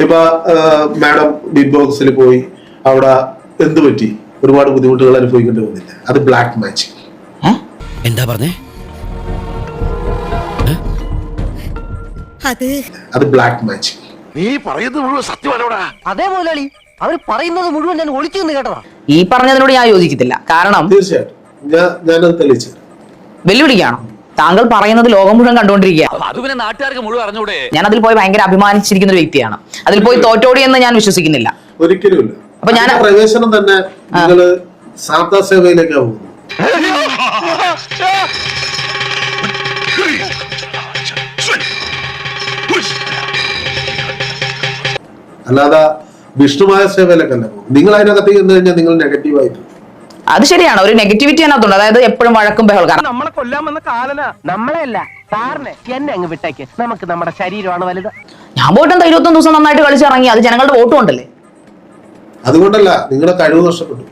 ഇപ്പൊ madam big ബോക്സിൽ പോയി അവിടെ എന്ത് പറ്റി, ഒരുപാട് ബുദ്ധിമുട്ടുകൾ അനുഭവിക്കേണ്ടി വന്നില്ല. അത് ബ്ലാക്ക് മാജിക്. എന്താ പറഞ്ഞേ? അത് ബ്ലാക്ക് മാജിക്. നീ പറയുന്നത് മുഴുവൻ സത്യമാണോടാ? അതേ മുതലാളി, അവർ പറയുന്നത് മുഴുവൻ ഞാൻ ഒളിച്ചു നിന്ന് കേട്ടതാ. ഈ പറഞ്ഞതിനോട് ഞാൻ യോജിക്കത്തില്ല. കാരണം തീർച്ചയായിട്ടും ഞാനത് തെളിയിച്ചു. വെല്ലുവിളിക്കാണോ? താങ്കൾ പറയുന്നത് ലോകം മുഴുവൻ കണ്ടുകൊണ്ടിരിക്കുക. അത് പിന്നെ നാട്ടുകാർക്ക് മുഴുവൻ അറിഞ്ഞൂടെ? ഞാൻ അതിൽ പോയി ഭയങ്കര അഭിമാനിച്ചിരിക്കുന്ന ഒരു വ്യക്തിയാണ്. അതിൽ പോയി തോറ്റോടി എന്ന് ഞാൻ വിശ്വസിക്കുന്നില്ല. ഒരിക്കലുമില്ല. അപ്പൊ ഞാൻ പ്രവേശനം തന്നെ നിങ്ങള് സാന്താ സേവയിലേക്കാ പോകുന്നു. അല്ലാതെ വിഷ്ണുമായ സേവയിലേക്കല്ല പോകും. നിങ്ങൾ അതിനകത്തേക്ക് എന്ന് കഴിഞ്ഞാൽ നിങ്ങൾ നെഗറ്റീവായിട്ട്. അത് ശരിയാണ്, ഒരു നെഗറ്റിവിറ്റി അതിനകത്തുണ്ട്. അതായത് എപ്പോഴും വഴക്കും ബഹളം. കാരണം നമ്മളെ കൊല്ലാമെന്ന കാലന നമ്മളെയല്ല സാറിനെ എന്നെ അങ്ങ് വിട്ടേക്ക്. നമുക്ക് നമ്മുടെ ശരീരമാണ് വലുത്. ഞാൻ പോയിട്ട് 21 ദിവസം നന്നായിട്ട് കളിച്ചിറങ്ങി. അത് ജനങ്ങളുടെ വോട്ട് കൊണ്ടല്ലേ? അതുകൊണ്ടല്ല, നിങ്ങളുടെ കഴിവ് നഷ്ടപ്പെട്ടു.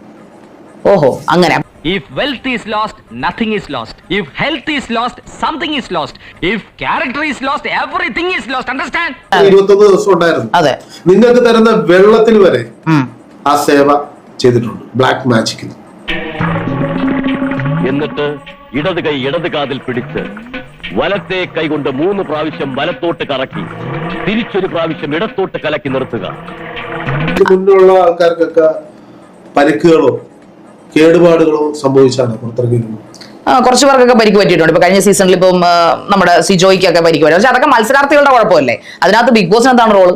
ഓഹോ, അങ്ങനെ. If wealth is lost, nothing is lost. If health is lost, something is lost. If character is lost, everything is lost. Understand? 21 ദിവസം ഉണ്ടായിരുന്നു. അതെ, നിങ്ങൾക്ക് തരുന്ന വെള്ളത്തിൽ വരെ ആ സേവ ചെയ്തിട്ടുണ്ട് ബ്ലാക്ക് മാജിക്. എന്നിട്ട് ഇടത് കൈ ഇടത് കാതിൽ പിടിച്ച് വലത്തെ കൈ കൊണ്ട് 3 പ്രാവശ്യം വലത്തോട്ട് കറക്കി തിരിച്ചൊരു പ്രാവശ്യം ഇടത്തോട്ട് കലക്കി നിർത്തുക. മുന്നുള്ള ആൾക്കാർക്കൊക്കെ പരിക്കുകളോ കേടുപാടുകളോ സംഭവിച്ചാണ് പുറത്തിറങ്ങിയിരുന്നത്. കുറച്ച് പേർക്കൊക്കെ പരിക്ക് പറ്റിയിട്ടുണ്ട്. ഇപ്പൊ കഴിഞ്ഞ സീസണിൽ ഇപ്പം നമ്മുടെ സിജോയ്ക്കൊക്കെ പരിക്ക് പറ്റി. പക്ഷെ അതൊക്കെ മത്സരാർത്ഥികളുടെ കുഴപ്പമല്ലേ? അതിനകത്ത് ബിഗ് ബോസിന് എന്താണ് റോള്?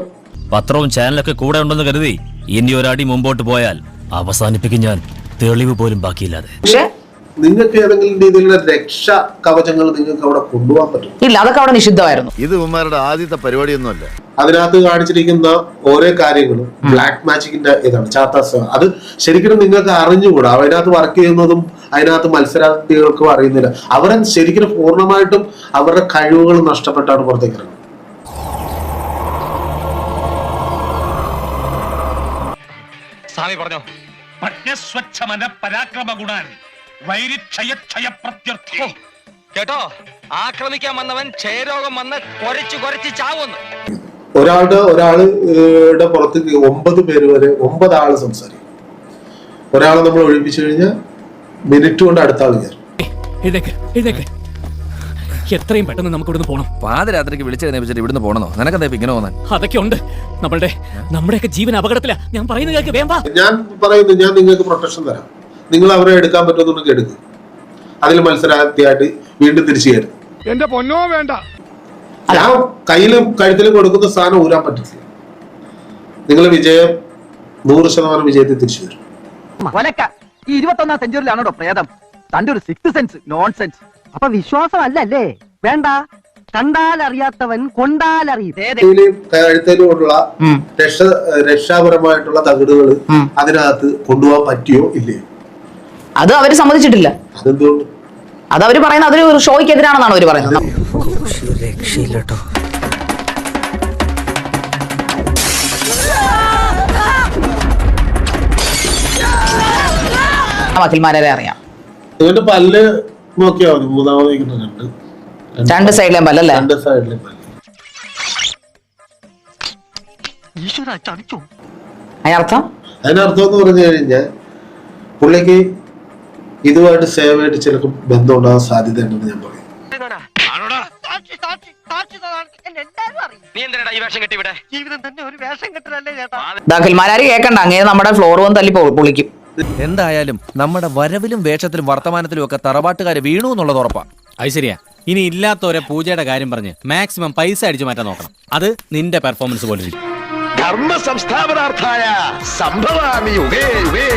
പത്രവും ചാനലൊക്കെ കൂടെ ഉണ്ടെന്ന് കരുതി ഇനി ഒരടി മുമ്പോട്ട് പോയാൽ അവസാനിപ്പിക്കും ഞാൻ, തെളിവ് പോലും ബാക്കിയില്ലാതെ. പക്ഷെ നിങ്ങൾക്ക് ഏതെങ്കിലും രീതിയിലുള്ള രക്ഷാ കവചങ്ങൾ നിങ്ങൾക്ക് അവിടെ കൊണ്ടുപോകാൻ പറ്റും? ഇല്ല, അതൊക്കെ അവിടെ നിഷിദ്ധമായിരുന്നു. ഇത് ഉമ്മാരുടെ ആദ്യത്തെ പരിപാടിയൊന്നുമല്ല. അതിനകത്ത് കാണിച്ചിരിക്കുന്ന ഓരോ കാര്യങ്ങളും ബ്ലാക്ക് മാജിക്കിന്റെ ഇതാണ്, ചാത്താസ്. അത് ശരിക്കും നിങ്ങൾക്ക് അറിഞ്ഞുകൂടാ. അതിനകത്ത് വർക്ക് ചെയ്യുന്നതും അതിനകത്ത് മത്സരാർത്ഥികൾക്കും അറിയുന്നില്ല. അവരെ ശരിക്കും പൂർണ്ണമായിട്ടും അവരുടെ കഴിവുകൾ നഷ്ടപ്പെട്ടാണ് പുറത്തേക്ക് ഇറങ്ങുന്നത്. സ്വാമി പറഞ്ഞോ. കേട്ടോ, ആക്രമിക്കാൻ വന്നവൻ ക്ഷയരോഗം വന്ന് കൊരച്ച് ചാവുന്നു. ഒരാളുടെ പുറത്ത് 9 പേര് വരെ 9 ആള് സംസാരിക്കും. ഒരാളെ നമ്മൾ ഒഴിപ്പിച്ചു കഴിഞ്ഞാൽ മിനിറ്റ് കൊണ്ട് അടുത്ത ആള് കയറും. എത്രയും പെട്ടെന്ന് നമുക്ക് ഇവിടുന്ന് പോകണം. പാതിരാത്രിക്ക് വിളിച്ചെഴുന്നേപ്പിച്ചിട്ട് ഇവിടുന്ന് പോകണോ? നിനക്കെന്താ ഇങ്ങനെ പോകാൻ? അതൊക്കെ ഉണ്ട്. നമ്മുടെയൊക്കെ ജീവൻ അപകടത്തിലാ. ഞാൻ പറയുന്നത് കേൾക്ക്. വേണ്ട, ഞാൻ പറയുന്നു, ഞാൻ നിങ്ങൾക്ക് പ്രൊട്ടക്ഷൻ തരാം. നിങ്ങൾ അവരെ എടുക്കാൻ പറ്റുമെന്നുണ്ടെങ്കിൽ എടുക്കും. അതിൽ മത്സരാർത്ഥിയായിട്ട് വീണ്ടും തിരിച്ചു കയറും. എന്റെ പൊന്നോ വേണ്ട. ഞാൻ കയ്യിലും കഴുത്തിലും കൊടുക്കുന്ന സാധനം ഊരാൻ പറ്റില്ല. നിങ്ങൾ വിജയം 100% വിജയത്തിൽ തിരിച്ചു വരും. ഈ 21ാം സെഞ്ചുറിയിലാണോ പ്രേതം? തന്റെ ഒരു 6th സെൻസ് നോൺസെൻസ്. അപ്പൊ വിശ്വാസമല്ലേ? വേണ്ട, കണ്ടാലറിയാത്തവൻ കൊണ്ടാലറിയും. കഴുത്തിലുള്ള രക്ഷാപരമായിട്ടുള്ള തകിടുകൾ അതിനകത്ത് കൊണ്ടുപോകാൻ പറ്റിയോ ഇല്ലയോ? അത് അവര് സമ്മതിച്ചിട്ടില്ല. അതെന്തുകൊണ്ട്? അത് അവര് പറയുന്നത് അതൊരു ഷോയ്ക്ക് എതിരാണെന്നാണ് അവര് പറയുന്നത്. വക്കീൽമാരെ അറിയാം. ഇവന്റെ പല്ല് നോക്കിയാ മതി. 3ാമത് 2 സൈഡിലെയും പല്ലല്ലേ? 2 സൈഡിലെയും പല്ല്. അതിനർത്ഥം എന്ന് പറഞ്ഞു കഴിഞ്ഞാൽ പുള്ളിക്ക് ഇതുമായിട്ട് സേവയായിട്ട് ചിലപ്പോൾ ബന്ധം ഉണ്ടാകാൻ സാധ്യത ഉണ്ടെന്ന് ഞാൻ പറയും. വക്കീൽമാര് കേൾക്കണ്ട, അങ്ങനെ നമ്മുടെ ഫ്ലോറും തല്ലി പൊളിക്കും. എന്തായാലും നമ്മുടെ വരവിലും വേഷത്തിലും വർത്തമാനത്തിലും ഒക്കെ തറവാട്ടുകാര് വീണു എന്നുള്ളത് ഉറപ്പാ. അത് ശരിയാ. ഇനി ഇല്ലാത്തവരെ പൂജയുടെ കാര്യം പറഞ്ഞ് മാക്സിമം പൈസ അടിച്ചു മാറ്റാൻ നോക്കണം. അത് നിന്റെ പെർഫോമൻസ് പോലെ ഇരിക്കും. ധർമ്മ സംസ്ഥാപനാർത്ഥായ സംഭവാമി യുഗേ യുഗേ.